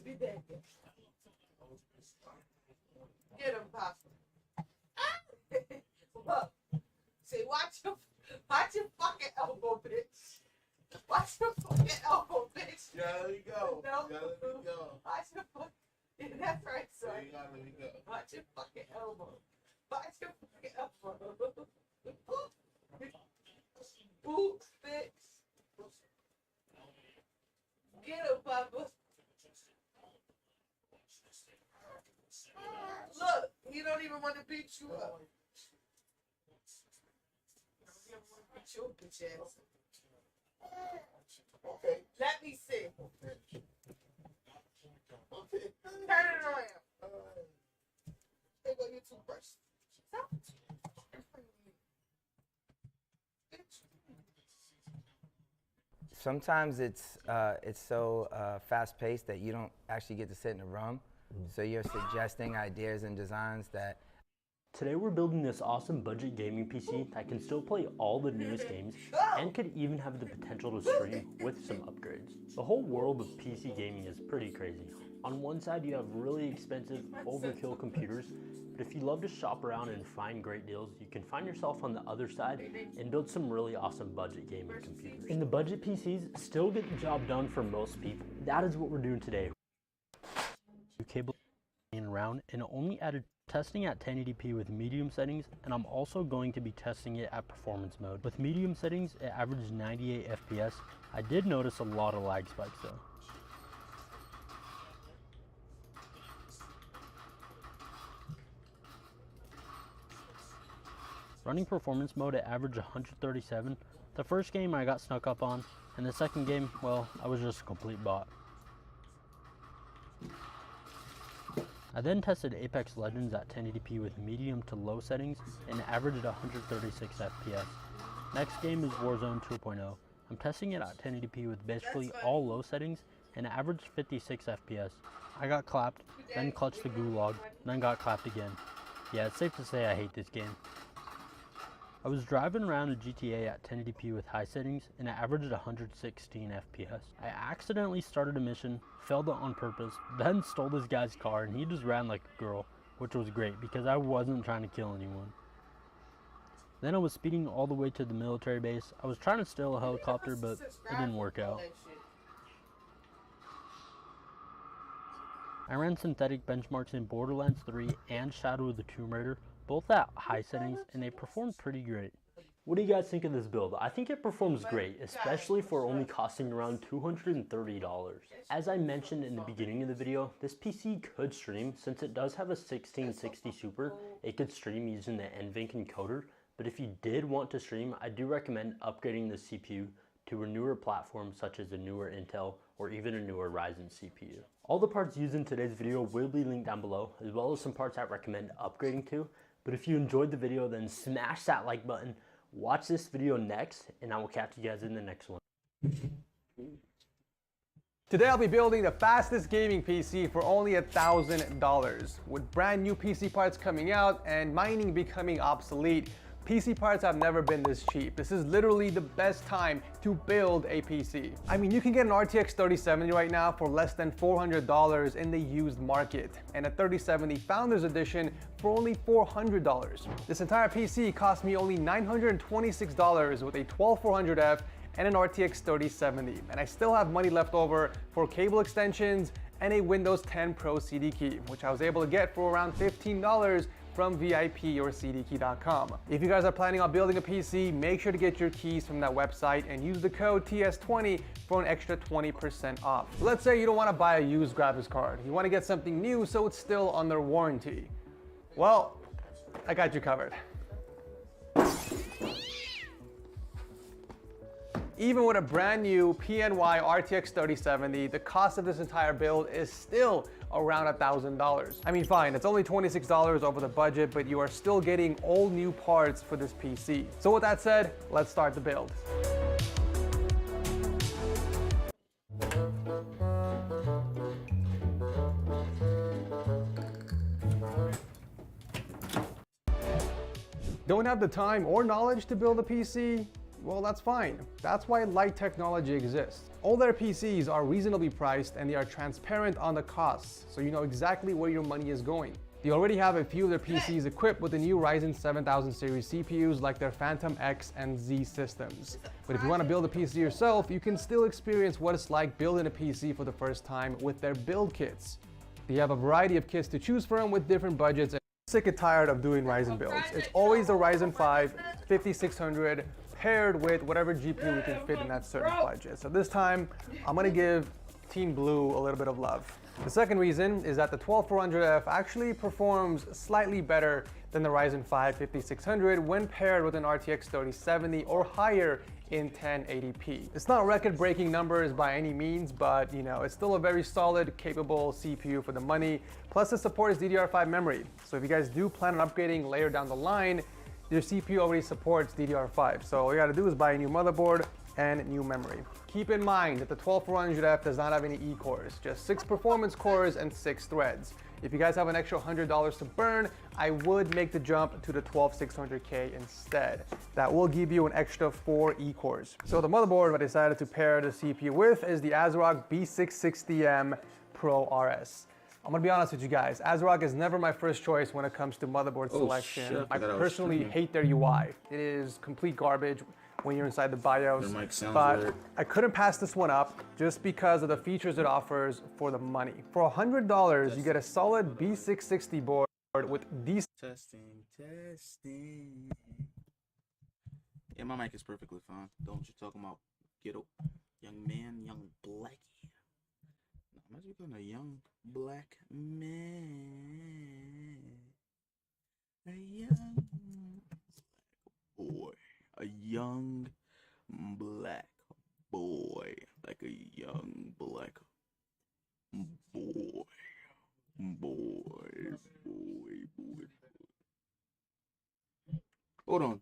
be dead. Get him, Pop. Look. See, watch your fucking elbow, bitch. Watch your fucking elbow, bitch. Yeah, let me go. No. Yeah, let me go. Watch your fucking. Yeah, that's right, son. Yeah, you gotta let me go. Watch your fucking elbow. Watch your fucking elbow. Boot fix. Get him, Papa. Look, he don't even want to beat you up. He don't want to beat your bitch ass. Okay. Let me see. Okay. Turn it around. There go your toothbrush. Stop. Sometimes it's so fast-paced that you don't actually get to sit in a room. So you're suggesting ideas and designs that. Today we're building this awesome budget gaming PC that can still play all the newest games and could even have the potential to stream with some upgrades. The whole world of PC gaming is pretty crazy. On one side you have really expensive overkill computers, but if you love to shop around and find great deals, you can find yourself on the other side and build some really awesome budget gaming computers. And the budget PCs still get the job done for most people. That is what we're doing today. Cable around and only added testing at 1080p with medium settings, and I'm also going to be testing it at performance mode. With medium settings, it averaged 98 FPS. I did notice a lot of lag spikes though. Running performance mode, it averaged 137. The first game I got snuck up on, and the second game, well, I was just a complete bot. I then tested Apex Legends at 1080p with medium to low settings and averaged 136 FPS. Next game is Warzone 2.0. I'm testing it at 1080p with basically all low settings and averaged 56 FPS. I got clapped, then clutched the gulag, then got clapped again. Yeah, it's safe to say I hate this game. I was driving around a GTA at 1080p with high settings and I averaged 116 FPS. I accidentally started a mission, failed it on purpose, then stole this guy's car and he just ran like a girl, which was great because I wasn't trying to kill anyone. Then I was speeding all the way to the military base. I was trying to steal a helicopter, but it didn't work out. I ran synthetic benchmarks in Borderlands 3 and Shadow of the Tomb Raider, both at high settings, and they performed pretty great. What do you guys think of this build? I think it performs great, especially for only costing around $230. As I mentioned in the beginning of the video, this PC could stream. Since it does have a 1660 Super, it could stream using the NVENC encoder, but if you did want to stream, I do recommend upgrading the CPU to a newer platform such as a newer Intel or even a newer Ryzen CPU. All the parts used in today's video will be linked down below, as well as some parts I recommend upgrading to. But if you enjoyed the video, then smash that like button, watch this video next, and I will catch you guys in the next one. Today I'll be building the fastest gaming PC for only $1,000. With brand new PC parts coming out and mining becoming obsolete, PC parts have never been this cheap. This is literally the best time to build a PC. I mean, you can get an RTX 3070 right now for less than $400 in the used market, and a 3070 Founders Edition for only $400. This entire PC cost me only $926 with a 12400F and an RTX 3070, and I still have money left over for cable extensions and a Windows 10 Pro CD key, which I was able to get for around $15 from VIP or cdkey.com. If you guys are planning on building a PC, make sure to get your keys from that website and use the code TS20 for an extra 20% off. Let's say you don't want to buy a used graphics card. You want to get something new so it's still under warranty. Well, I got you covered. Even with a brand new PNY RTX 3070, the cost of this entire build is still around $1,000. I mean, fine, it's only $26 over the budget, but you are still getting all new parts for this PC. So with that said, let's start the build. Don't have the time or knowledge to build a PC? Well, that's fine. That's why light technology exists. All their PCs are reasonably priced and they are transparent on the costs, so you know exactly where your money is going. They already have a few of their PCs equipped with the new Ryzen 7000 series CPUs like their Phantom X and Z systems. But if you want to build a PC yourself, you can still experience what it's like building a PC for the first time with their build kits. They have a variety of kits to choose from with different budgets. I'm sick and tired of doing Ryzen builds. It's always the Ryzen 5 5600 paired with whatever GPU we can fit in that certain budget. So this time, I'm gonna give Team Blue a little bit of love. The second reason is that the 12400F actually performs slightly better than the Ryzen 5 5600 when paired with an RTX 3070 or higher in 1080p. It's not record-breaking numbers by any means, but you know, it's still a very solid, capable CPU for the money. Plus it supports DDR5 memory. So if you guys do plan on upgrading later down the line, your CPU already supports DDR5. So all you gotta do is buy a new motherboard and new memory. Keep in mind that the 12400F does not have any E-cores, just 6 performance cores and 6 threads. If you guys have an extra $100 to burn, I would make the jump to the 12600K instead. That will give you an extra 4 E-cores. So the motherboard I decided to pair the CPU with is the ASRock B660M Pro RS. I'm gonna be honest with you guys, ASRock is never my first choice when it comes to motherboard selection. Shit, I personally hate their UI. It is complete garbage when you're inside the BIOS, but weird. I couldn't pass this one up just because of the features it offers for the money. For $100, you get a solid B660 board with decent Testing. Yeah, my mic is perfectly fine. Don't you talking about ghetto young man, young blackie. Imagine becoming a young black man. A young boy. A young black boy. Like a young black boy. Boy. Hold on.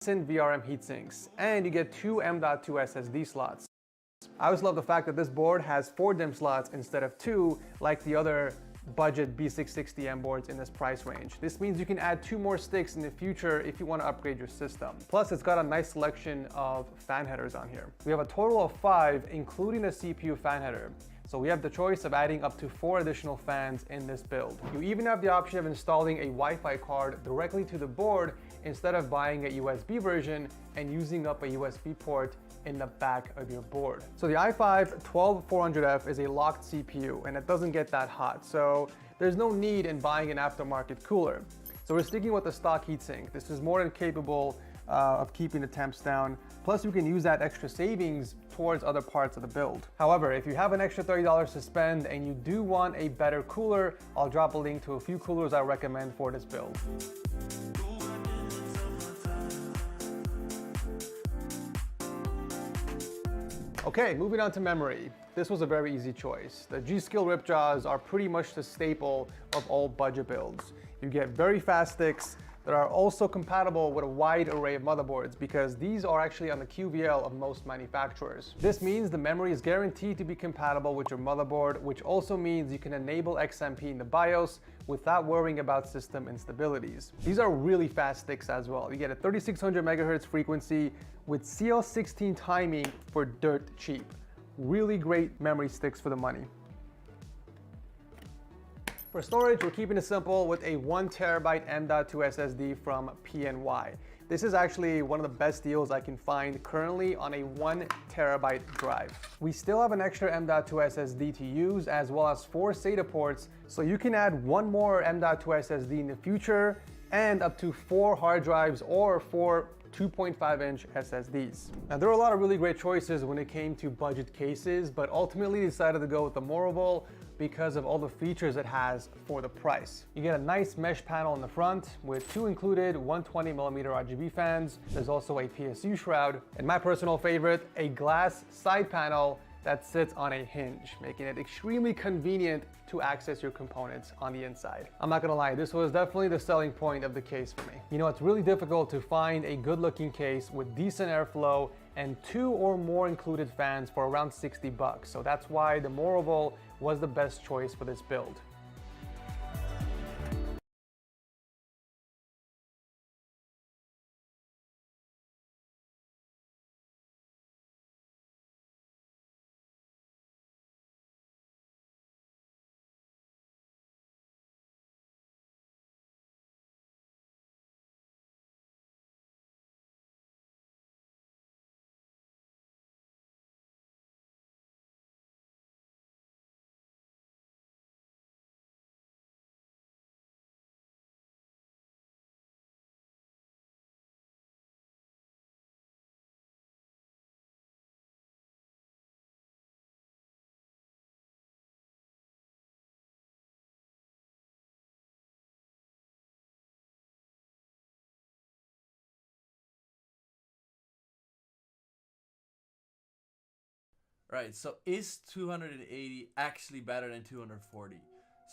decent VRM heatsinks, and you get two M.2 SSD slots. I always love the fact that this board has 4 DIMM slots instead of 2 like the other budget B660M boards in this price range. This means you can add 2 more sticks in the future if you want to upgrade your system. Plus, it's got a nice selection of fan headers on here. We have a total of 5, including a CPU fan header. So we have the choice of adding up to 4 additional fans in this build. You even have the option of installing a Wi-Fi card directly to the board instead of buying a USB version and using up a USB port in the back of your board. So the i5-12400F is a locked CPU and it doesn't get that hot. So there's no need in buying an aftermarket cooler. So we're sticking with the stock heatsink. This is more than capable of keeping the temps down. Plus you can use that extra savings towards other parts of the build. However, if you have an extra $30 to spend and you do want a better cooler, I'll drop a link to a few coolers I recommend for this build. Okay, moving on to memory. This was a very easy choice. The G.Skill Ripjaws are pretty much the staple of all budget builds. You get very fast sticks that are also compatible with a wide array of motherboards because these are actually on the QVL of most manufacturers. This means the memory is guaranteed to be compatible with your motherboard, which also means you can enable XMP in the BIOS without worrying about system instabilities. These are really fast sticks as well. You get a 3600 megahertz frequency with CL16 timing for dirt cheap. Really great memory sticks for the money. For storage, we're keeping it simple with a 1 terabyte M.2 SSD from PNY. This is actually one of the best deals I can find currently on a 1 terabyte drive. We still have an extra M.2 SSD to use as well as 4 SATA ports, so you can add 1 more M.2 SSD in the future and up to 4 hard drives or 4 2.5-inch SSDs. Now there are a lot of really great choices when it came to budget cases, but ultimately decided to go with the Morovol because of all the features it has for the price. You get a nice mesh panel in the front with 2 included 120mm RGB fans. There's also a PSU shroud, and my personal favorite, a glass side panel that sits on a hinge, making it extremely convenient to access your components on the inside. I'm not gonna lie, this was definitely the selling point of the case for me. You know, it's really difficult to find a good looking case with decent airflow and 2 or more included fans for around 60 bucks. So that's why the Morovol was the best choice for this build. Right, so is 280 actually better than 240?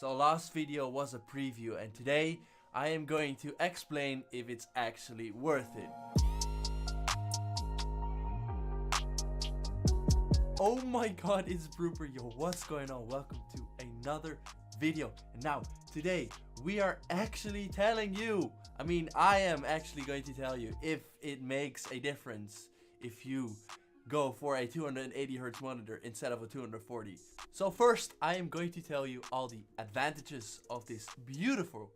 So last video was a preview and today I am going to explain if it's actually worth it. Oh my god, it's Brooper, yo, what's going on? Welcome to another video. And now, today, we are actually telling you, I am actually going to tell you if it makes a difference if you go for a 280 Hz monitor instead of a 240. So first, I am going to tell you all the advantages of this beautiful,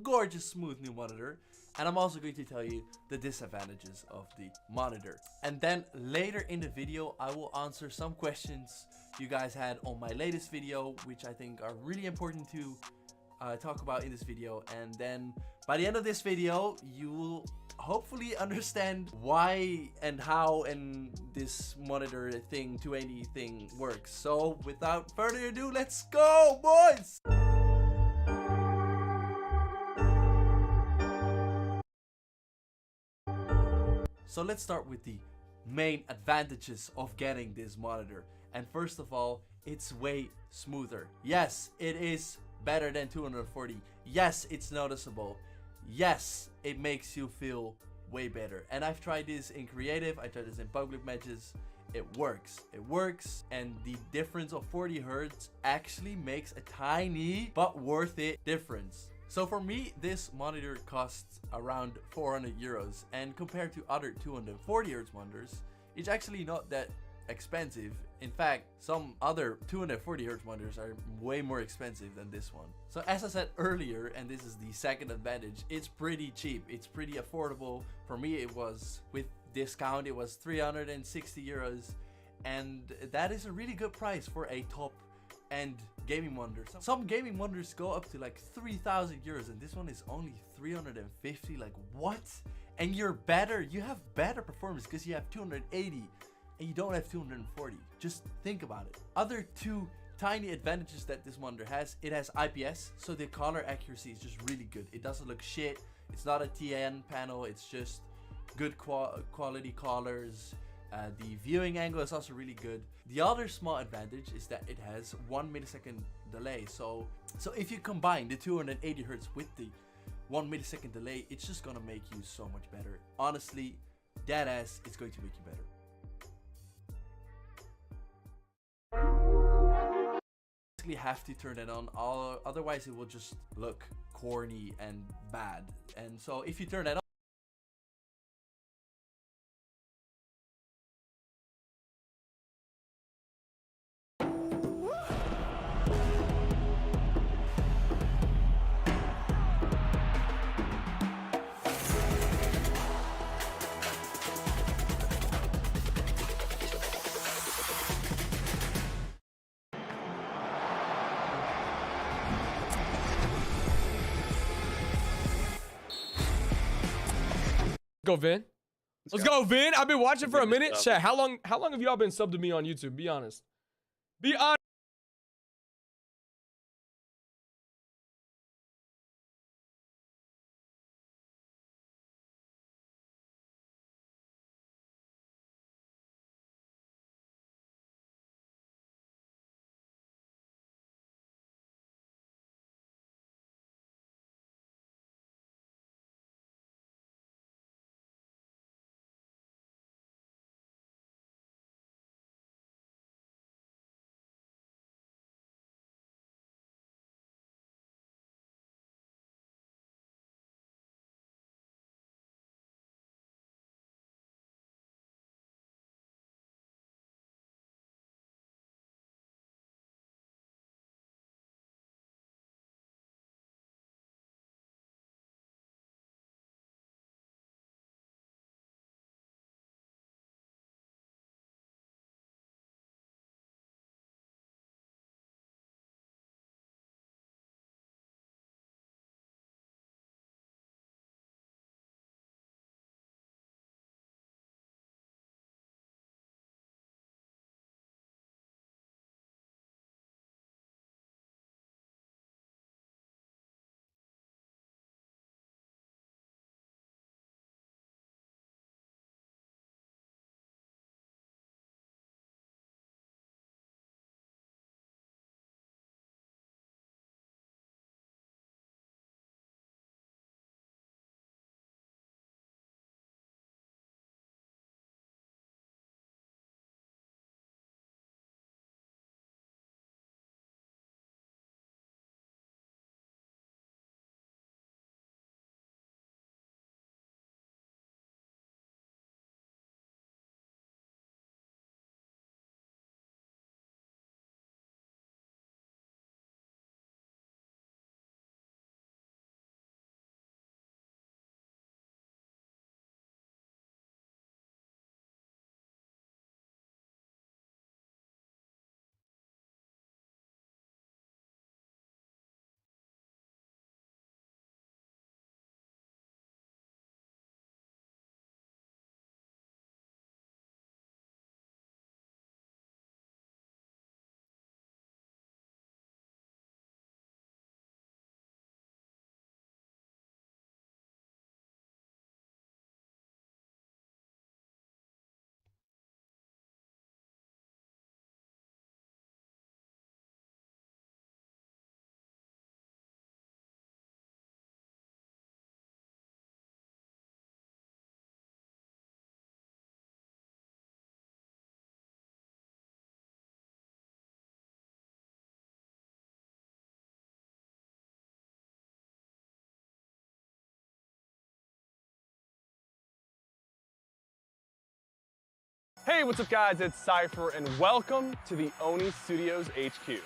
gorgeous, smooth new monitor. And I'm also going to tell you the disadvantages of the monitor. And then later in the video, I will answer some questions you guys had on my latest video, which I think are really important to talk about in this video. And then by the end of this video, you will hopefully understand why and how and this monitor thing, 280 thing works. So without further ado, let's go, boys! So let's start with the main advantages of getting this monitor. And first of all, it's way smoother. Yes, it is better than 240. Yes, it's noticeable. Yes, it makes you feel way better. And I've tried this in creative, I tried this in public matches. It works, and the difference of 40 hertz actually makes a tiny but worth it difference. So for me, this monitor costs around 400 euros, and compared to other 240 hertz monitors, it's actually not that expensive. In fact, some other 240 hertz monitors are way more expensive than this one. So as I said earlier, and this is the second advantage, it's pretty cheap, it's pretty affordable. For me, it was, with discount, it was 360 euros, and that is a really good price for a top end gaming monitor. Some gaming monitors go up to like 3,000 euros, and this one is only 350. Like, what? And you have better performance because you have 280 and you don't have 240. Just think about it. Other two tiny advantages that this monitor has: it has IPS, so the color accuracy is just really good. It doesn't look shit. It's not a TN panel, it's just good quality colors. The viewing angle is also really good. The other small advantage is that it has 1 millisecond delay. So if you combine the 280 hertz with the 1 millisecond delay, it's just gonna make you so much better. Honestly, dead ass, it's going to make you better. You have to turn it on, otherwise it will just look corny and bad. And so if you turn that on, Go Vin. Let's go Vin. I've been watching for a minute. Chat, how long have y'all been subbed to me on YouTube? Be honest. Be honest. Hey, what's up guys, it's Cypher and welcome to the Oni Studios HQ.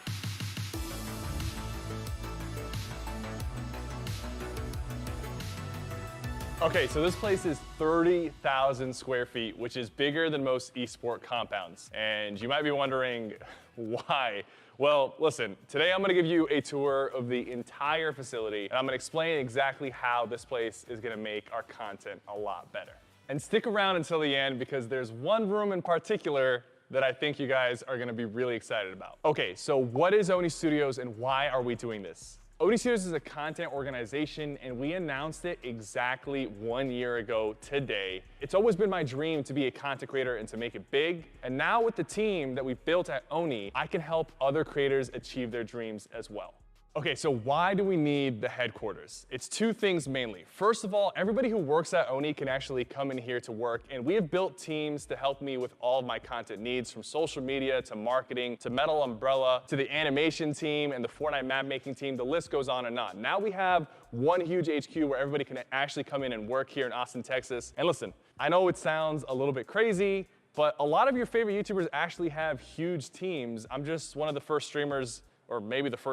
Okay, so this place is 30,000 square feet, which is bigger than most esport compounds. And you might be wondering, why? Well, listen, today I'm gonna give you a tour of the entire facility, and I'm gonna explain exactly how this place is gonna make our content a lot better. And stick around until the end because there's one room in particular that I think you guys are gonna be really excited about. Okay, so what is Oni Studios and why are we doing this? Oni Studios is a content organization and we announced it exactly 1 year ago today. It's always been my dream to be a content creator and to make it big. And now with the team that we've built at Oni, I can help other creators achieve their dreams as well. Okay, so why do we need the headquarters? It's two things mainly. First of all, everybody who works at Oni can actually come in here to work, and we have built teams to help me with all of my content needs, from social media to marketing to Metal Umbrella to the animation team and the Fortnite map making team. The list goes on and on. Now we have one huge HQ where everybody can actually come in and work here in Austin, Texas. And listen, I know it sounds a little bit crazy, but a lot of your favorite YouTubers actually have huge teams. I'm just one of the first streamers, or maybe the first